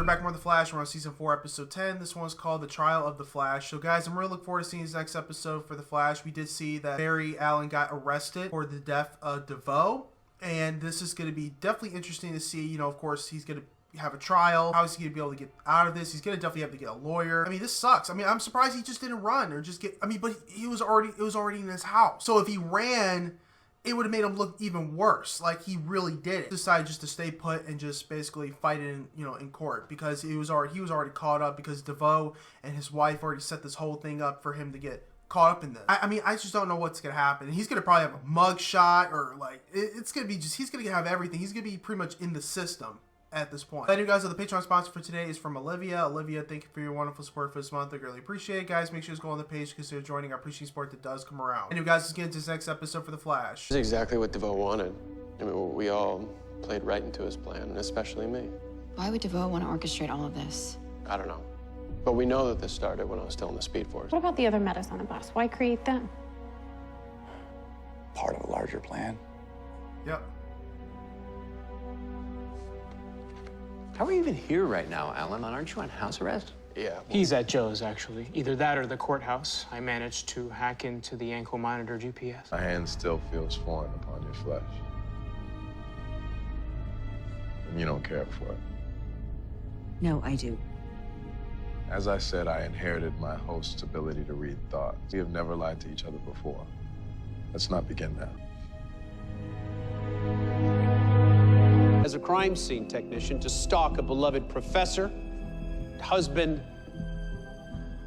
back more of The Flash. We're on season 4, episode 10. This one's called The Trial of the Flash. So guys, I'm really looking forward to seeing this next episode for The Flash. We did see that Barry Allen got arrested for the death of DeVoe. And this is going to be definitely interesting to see. You know, of course, he's going to have a trial. How is he going to be able to get out of this? He's going to definitely have to get a lawyer. I mean, this sucks. I mean, I'm surprised he just didn't run or just get, I mean, but it was already in his house. So if he ran, it would have made him look even worse. Like he really did it. Decided just to stay put and just basically fight it in, in court, because he was already caught up, because DeVoe and his wife already set this whole thing up for him to get caught up in this. I mean, I just don't know what's gonna happen. He's gonna probably have a mug shot, or like it's gonna be just, he's gonna have everything. He's gonna be pretty much in the system at this point. Letting you guys know the Patreon sponsor for today is from Olivia. Olivia, thank you for your wonderful support for this month. I greatly appreciate it, guys. Make sure to go on the page, consider joining our appreciating support that does come around. Anyway, guys, let's get into this next episode for The Flash. This is exactly what DeVoe wanted. I mean, we all played right into his plan, and especially me. Why would DeVoe want to orchestrate all of this? I don't know. But we know that this started when I was still in the Speed Force. What about the other metas on the bus? Why create them? Part of a larger plan. Yep. How are you even here right now, Alan? Aren't you on house arrest? Yeah. Well, He's at Joe's, actually. Either that or the courthouse. I managed to hack into the ankle monitor GPS. My hand still feels foreign upon your flesh. And you don't care for it. No, I do. As I said, I inherited my host's ability to read thoughts. We have never lied to each other before. Let's not begin now. As a crime scene technician, to stalk a beloved professor, husband,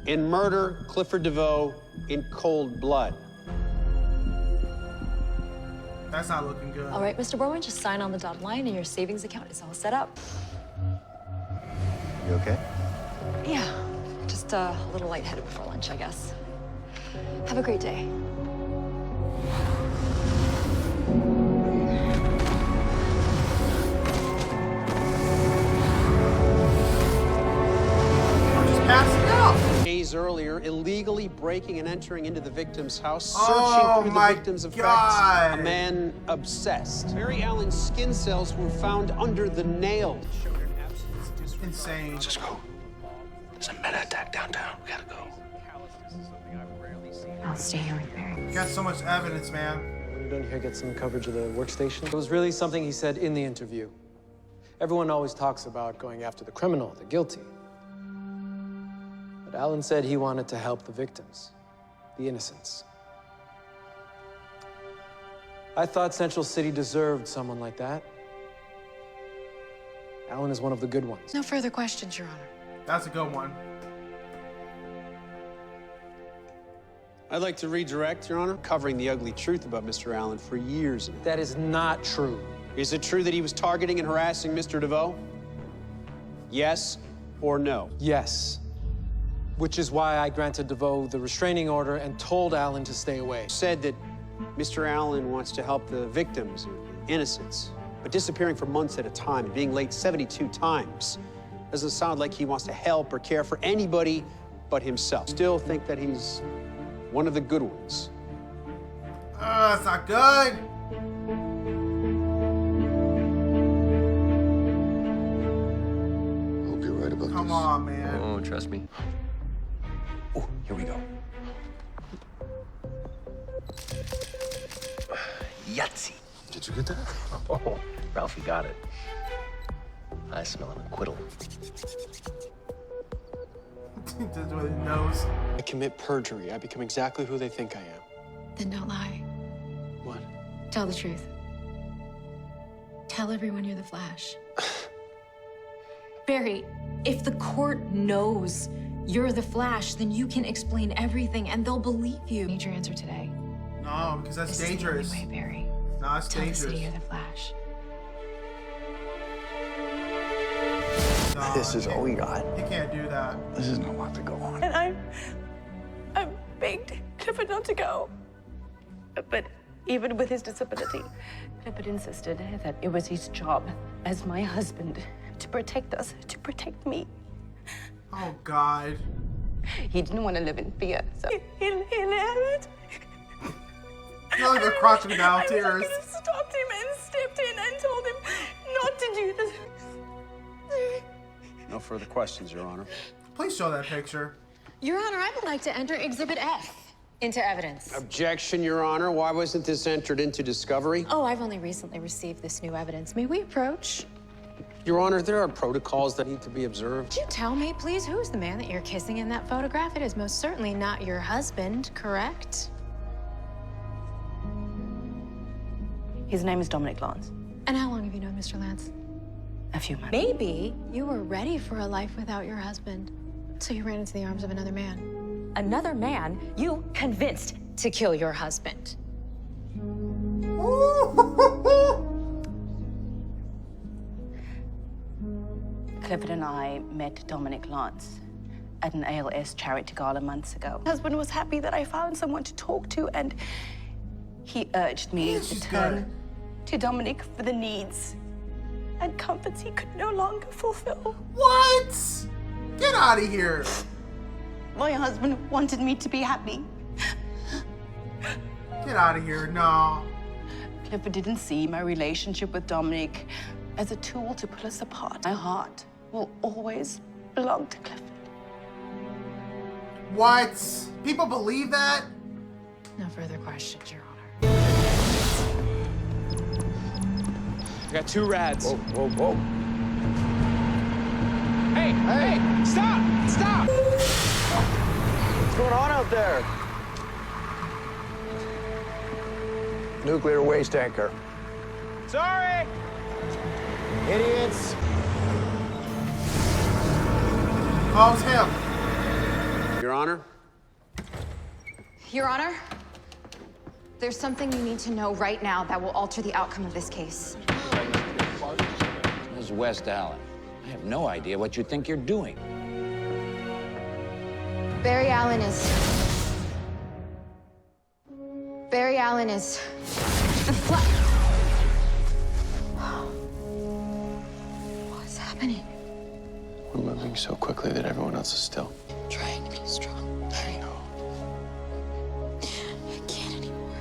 and murder Clifford DeVoe in cold blood. That's not looking good. All right, Mr. Borman, just sign on the dotted line and your savings account is all set up. You okay? Yeah, just a little lightheaded before lunch, I guess. Have a great day. Days earlier, illegally breaking and entering into the victim's house, Oh searching through the victim's effects. A man obsessed. Barry Allen's skin cells were found under the nail. Insane. Let's just go. There's a meta attack downtown. We gotta go. I'll stay here with Barry. You got so much evidence, man. When you're done here, get some coverage of the workstation. It was really something he said in the interview. Everyone always talks about going after the criminal, the guilty. But Alan said he wanted to help the victims, the innocents. I thought Central City deserved someone like that. Alan is one of the good ones. No further questions, Your Honor. That's a good one. I'd like to redirect, Your Honor, covering the ugly truth about Mr. Allen for years now. That is not true. Is it true that he was targeting and harassing Mr. DeVoe? Yes or no? Yes. Which is why I granted DeVoe the restraining order and told Alan to stay away. Said that Mr. Allen wants to help the victims or innocents, but disappearing for months at a time and being late 72 times doesn't sound like he wants to help or care for anybody but himself. Still think that he's one of the good ones. That's not good. Hope you're right about this. Come on, man. Oh, trust me. Oh, here we go. Yahtzee. Did you get that? Oh, Ralphie got it. I smell an acquittal. Just with his nose. I commit perjury. I become exactly who they think I am. Then don't lie. What? Tell the truth. Tell everyone you're the Flash. Barry, if the court knows you're the Flash, then you can explain everything and they'll believe you. Need your answer today. No, because that's This dangerous. is the only way, Barry. No, it's Tell dangerous. the city you're the Flash. No, This is all we got. You can't do that. This is not what to go on. And I begged Clifford not to go. But even with his disability, Clifford insisted that it was his job as my husband to protect us, to protect me. Oh, God. He didn't want to live in fear, so he let it. You're like a crocodile tears. I could have stopped him and stepped in and told him not to do this. No further questions, Your Honor. Please show that picture. Your Honor, I would like to enter Exhibit F into evidence. Objection, Your Honor. Why wasn't this entered into discovery? Oh, I've only recently received this new evidence. May we approach? Your Honor, there are protocols that need to be observed. Could you tell me, please, who's the man that you're kissing in that photograph? It is most certainly not your husband, correct? His name is Dominic Lance. And how long have you known Mr. Lance? A few months. Maybe you were ready for a life without your husband, so you ran into the arms of another man. Another man you convinced To kill your husband. Clifford and I met Dominic Lance at an ALS charity gala months ago. My husband was happy that I found someone to talk to, and he urged me to turn to Dominic for the needs and comforts he could no longer fulfill. What? Get out of here. My husband wanted me to be happy. Get out of here. No. Clifford didn't see my relationship with Dominic as a tool to pull us apart. My heart will always belong to Clifford. What? People believe that? No further questions, Your Honor. I got 2 rads. Whoa, whoa, whoa. Hey, hey, stop, stop! What's going on out there? Nuclear waste tanker. Sorry! Idiots. Oh, it's him. Your Honor? Your Honor, there's something you need to know right now that will alter the outcome of this case. Ms. West Allen, I have no idea what you think you're doing. Barry Allen is the What's happening? We're moving so quickly that everyone else is still. Trying to be strong. I know. I can't anymore.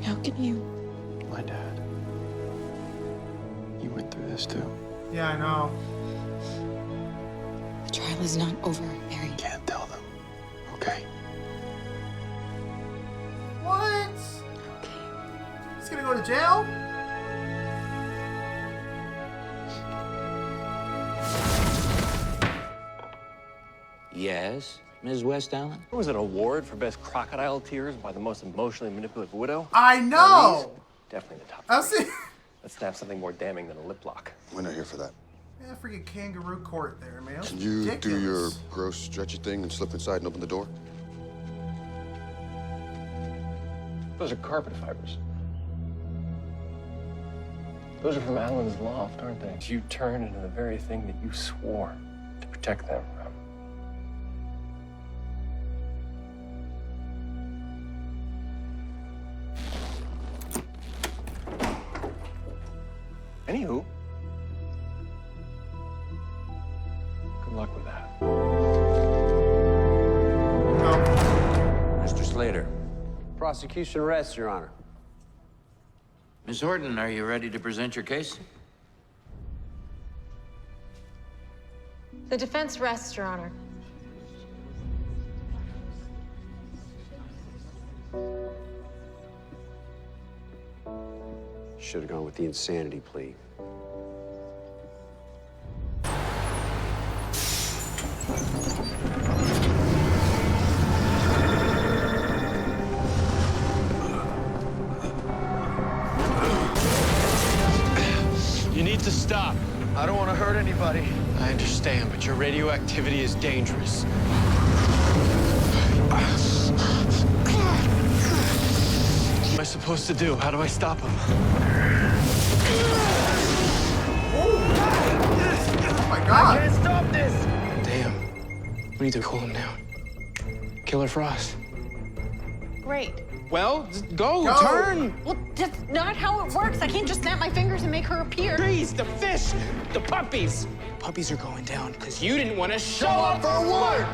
How can you? My dad. You went through this too. Yeah, I know. The trial is not over, Barry. Can't tell them. Okay. What? Okay. He's gonna go to jail? Yes, Ms. West Allen? There was an award for best crocodile tears by the most emotionally manipulative widow. I know! Definitely the top. I'll see. Let's snap something more damning than a lip lock. We're not here for that. Yeah, freaking kangaroo court there, man. Can you do your gross stretchy thing and slip inside and open the door? Those are carpet fibers. Those are from Alan's loft, aren't they? You turned into the very thing that you swore to protect them from. Anywho, good luck with that. Mr. Slater. Prosecution rests, Your Honor. Ms. Horton, are you ready to present your case? The defense rests, Your Honor. Should have gone with the insanity plea. You need to stop. I don't want to hurt anybody. I understand, but your radioactivity is dangerous. What am I supposed to do? How do I stop him? Oh my God! I can't stop this! Damn. We need to cool him down. Killer Frost. Great. Well, just go, turn. Well, that's not how it works. I can't just snap my fingers and make her appear. Trees, the fish, the puppies. Puppies are going down because you didn't want to show up for work.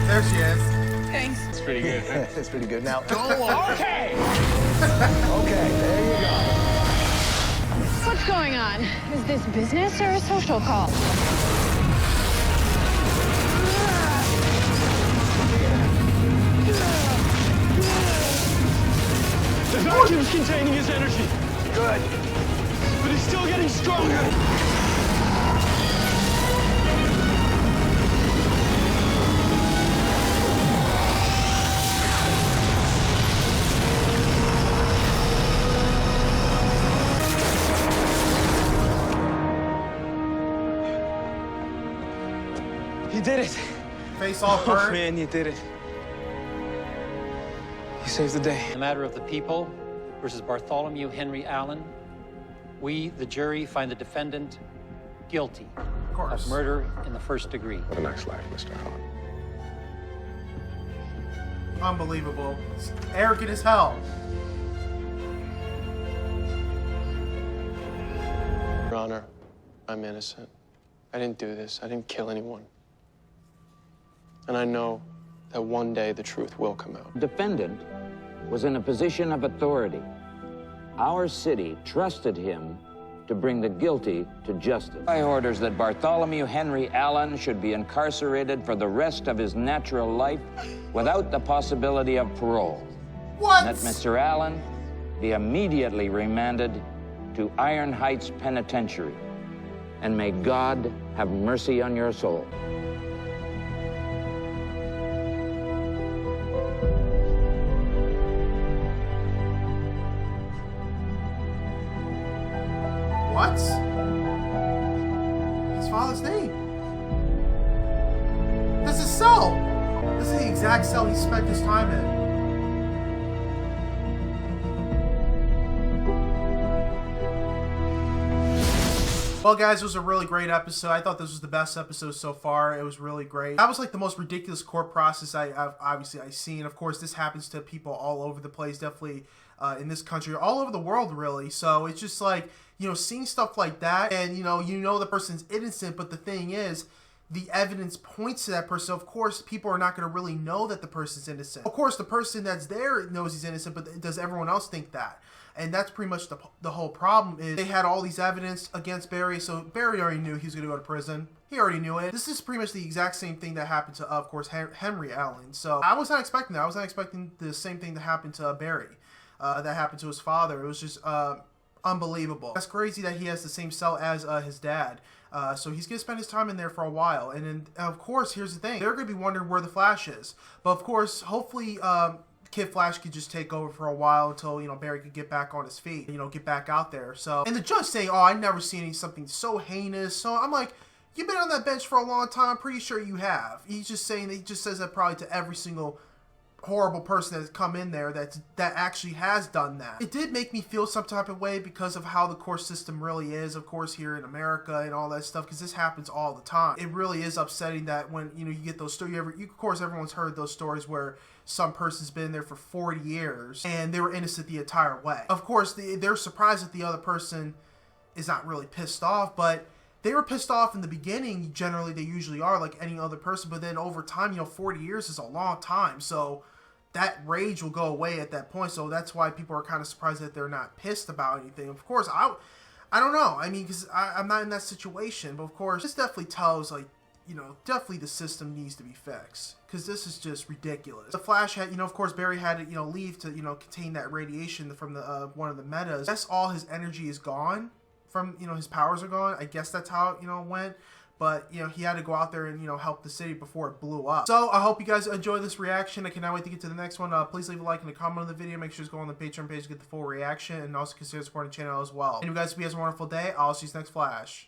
There she is. Thanks. That's pretty good. That's pretty good. Now, Go on. Okay. okay, there you go. But going on? Is this business or a social call? The vacuum's containing his energy. Good. But he's still getting stronger. You did it. Face all hurt. Oh, man, you did it. You saved the day. The matter of the people versus Bartholomew Henry Allen, we, the jury, find the defendant guilty of murder in the first degree. What a nice life, Mr. Horn. Unbelievable. It's arrogant as hell. Your Honor, I'm innocent. I didn't do this. I didn't kill anyone. And I know that one day the truth will come out. Defendant was in a position of authority. Our city trusted him to bring the guilty to justice. I orders that Bartholomew Henry Allen should be incarcerated for the rest of his natural life without the possibility of parole. What? And that Mr. Allen be immediately remanded to Iron Heights Penitentiary. And may God have mercy on your soul. What? His father's name. That's his cell. This is the exact cell he spent his time in. Well, guys, it was a really great episode. I thought this was the best episode so far. It was really great. That was like the most ridiculous court process I've seen. Of course, this happens to people all over the place, definitely in this country, all over the world, really. So it's just like, you know, seeing stuff like that, and you know the person's innocent, but the thing is, the evidence points to that person. Of course, people are not going to really know that the person's innocent. Of course, the person that's there knows he's innocent, but does everyone else think that? And that's pretty much the whole problem. Is they had all these evidence against Barry, so Barry already knew he was going to go to prison. He already knew it. This is pretty much the exact same thing that happened to, of course, Henry Allen. So I was not expecting that. I was not expecting the same thing to happen to Barry, that happened to his father. It was just unbelievable. That's crazy that he has the same cell as his dad. So he's going to spend his time in there for a while. And then, of course, here's the thing. They're going to be wondering where the Flash is. But, of course, hopefully Kid Flash could just take over for a while until, you know, Barry could get back on his feet, you know, get back out there. So, and the judge saying, oh, I never seen something so heinous. So I'm like, you've been on that bench for a long time. I'm pretty sure you have. He's just saying that, he just says that probably to every single horrible person that's come in there that actually has done that. It did make me feel some type of way because of how the court system really is, of course, here in America and all that stuff, because this happens all the time. It really is upsetting that when, you know, you get those stories, of course, everyone's heard those stories where some person's been there for 40 years and they were innocent the entire way. Of course, they're surprised that the other person is not really pissed off, but they were pissed off in the beginning. Generally, they usually are, like any other person, but then over time, you know, 40 years is a long time, so that rage will go away at that point. So that's why people are kind of surprised that they're not pissed about anything. Of course, I don't know. I mean, because I'm not in that situation, but of course, this definitely tells, like, you know, definitely the system needs to be fixed, because this is just ridiculous. The Flash had, you know, of course, Barry had to, you know, leave to, you know, contain that radiation from the one of the metas. That's all his energy is gone from, you know, his powers are gone. I guess that's how it, you know, went. But, you know, he had to go out there and, you know, help the city before it blew up. So, I hope you guys enjoyed this reaction. I cannot wait to get to the next one. Please leave a like and a comment on the video. Make sure to go on the Patreon page to get the full reaction. And also consider supporting the channel as well. And you guys, be a wonderful day. I'll see you next Flash.